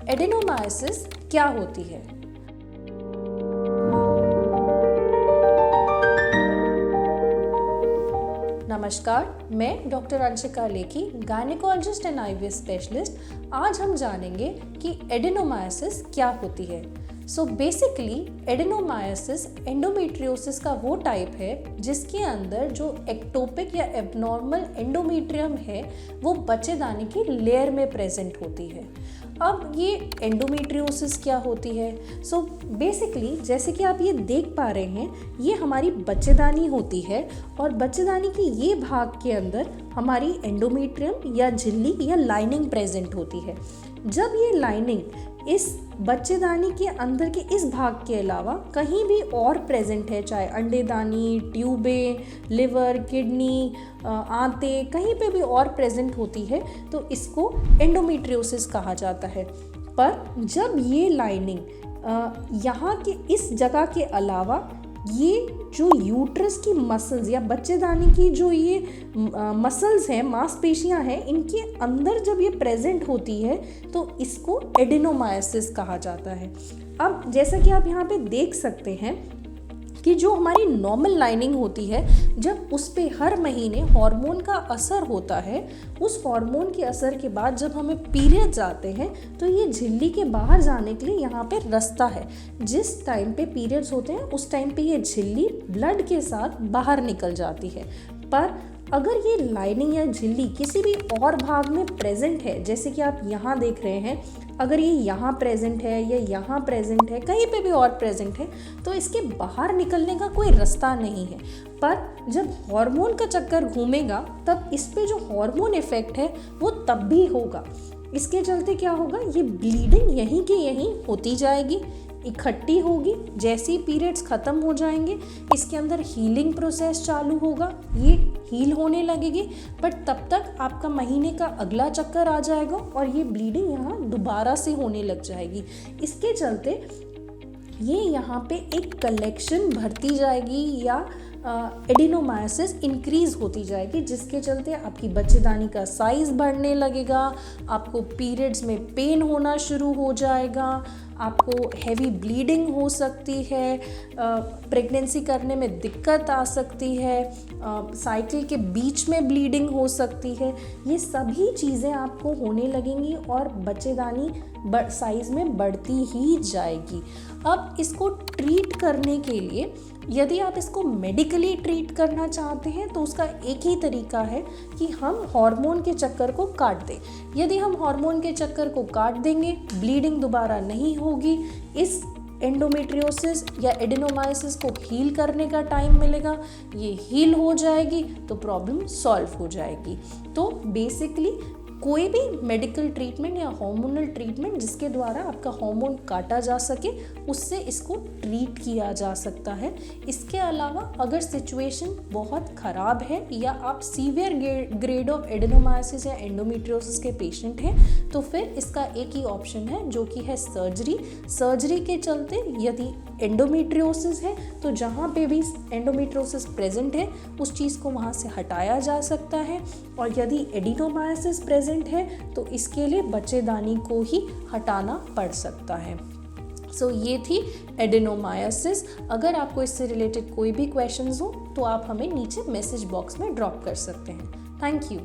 Adenomyosis क्या होती है? नमस्कार, मैं doctor Anshika Lekhi, gynaecologist and IVF specialist. आज हम जानेंगे कि एडेनोमायोसिस क्या होती है। सो बेसिकली एडेनोमायोसिस एंडोमेट्रियोसिस का वो टाइप है जिसके अंदर जो एक्टोपिक या एबनॉर्मल एंडोमेट्रियम है वो बच्चेदानी की लेयर में प्रेजेंट होती है। अब ये एंडोमेट्रियोसिस क्या होती है? सो बेसिकली जैसे कि आप ये देख पा रहे हैं, ये हमारी बच्चेदानी होती है और बच्चेदानी के ये भाग के अंदर हमारी एंडोमेट्रियम या झिल्ली या लाइनिंग प्रेजेंट होती है। जब ये लाइनिंग इस बच्चेदानी के अंदर के इस भाग के अलावा कहीं भी और प्रेजेंट है, चाहे अंडेदानी, ट्यूबें, लिवर, किडनी, आंतें कहीं पे भी और प्रेजेंट होती है तो इसको एंडोमेट्रियोसिस कहा जाता है। पर जब ये लाइनिंग यहाँ के इस जगह के अलावा ये जो यूट्रस की मसल्स या बच्चेदानी की जो ये मसल्स हैं, मांसपेशियां हैं, इनके अंदर जब ये प्रेजेंट होती है तो इसको एडेनोमायोसिस कहा जाता है। अब जैसा कि आप यहाँ पे देख सकते हैं कि जो हमारी नॉर्मल लाइनिंग होती है, जब उस पे हर महीने हार्मोन का असर होता है, उस हार्मोन के असर के बाद जब हमें पीरियड्स आते हैं तो ये झिल्ली के बाहर जाने के लिए यहाँ पे रास्ता है। जिस टाइम पे पीरियड्स होते हैं उस टाइम पे ये झिल्ली ब्लड के साथ बाहर निकल जाती है। पर अगर ये लाइनिंग या झिल्ली किसी भी और भाग में प्रेजेंट है, जैसे कि आप यहाँ देख रहे हैं, अगर ये यहाँ प्रेजेंट है या यहाँ प्रेजेंट है, कहीं पे भी और प्रेजेंट है, तो इसके बाहर निकलने का कोई रास्ता नहीं है। पर जब हार्मोन का चक्कर घूमेगा तब इस पे जो हार्मोन इफेक्ट है वो तब भी होगा। इसके चलते क्या होगा, ये ब्लीडिंग यहीं के यहीं होती जाएगी, इकट्ठी होगी। जैसे ही पीरियड्स ख़त्म हो जाएंगे इसके अंदर हीलिंग प्रोसेस चालू होगा, ये हील होने लगेगी। बट तब तक आपका महीने का अगला चक्कर आ जाएगा और ये ब्लीडिंग यहाँ दोबारा से होने लग जाएगी। इसके चलते ये यहाँ पे एक कलेक्शन भरती जाएगी या एडेनोमायोसिस इंक्रीज़ होती जाएगी, जिसके चलते आपकी बच्चेदानी का साइज़ बढ़ने लगेगा, आपको पीरियड्स में पेन होना शुरू हो जाएगा, आपको हैवी ब्लीडिंग हो सकती है, प्रेगनेंसी करने में दिक्कत आ सकती है, साइकिल के बीच में ब्लीडिंग हो सकती है। ये सभी चीज़ें आपको होने लगेंगी और बच्चेदानी साइज़ में बढ़ती ही जाएगी। अब इसको ट्रीट करने के लिए यदि आप इसको मेडिकली ट्रीट करना चाहते हैं तो उसका एक ही तरीका है कि हम हार्मोन के चक्कर को काट दें। यदि हम हार्मोन के चक्कर को काट देंगे, ब्लीडिंग दोबारा नहीं होगी, इस एंडोमेट्रियोसिस या एडेनोमायोसिस को हील करने का टाइम मिलेगा, ये हील हो जाएगी तो प्रॉब्लम सॉल्व हो जाएगी। तो बेसिकली कोई भी मेडिकल ट्रीटमेंट या हार्मोनल ट्रीटमेंट जिसके द्वारा आपका हार्मोन काटा जा सके, उससे इसको ट्रीट किया जा सकता है। इसके अलावा अगर सिचुएशन बहुत ख़राब है या आप सीवियर ग्रेड ऑफ एडेनोमायोसिस या एंडोमेट्रियोसिस के पेशेंट हैं तो फिर इसका एक ही ऑप्शन है जो कि है सर्जरी। सर्जरी के चलते यदि एंडोमेट्रियोसिस है तो जहाँ पे भी एंडोमेट्रियोसिस प्रेजेंट है उस चीज़ को वहाँ से हटाया जा सकता है, और यदि एडेनोमायोसिस प्रेजेंट है तो इसके लिए बच्चेदानी को ही हटाना पड़ सकता है। सो ये थी एडेनोमायोसिस। अगर आपको इससे रिलेटेड कोई भी क्वेश्चंस हो तो आप हमें नीचे मैसेज बॉक्स में ड्रॉप कर सकते हैं। Thank you.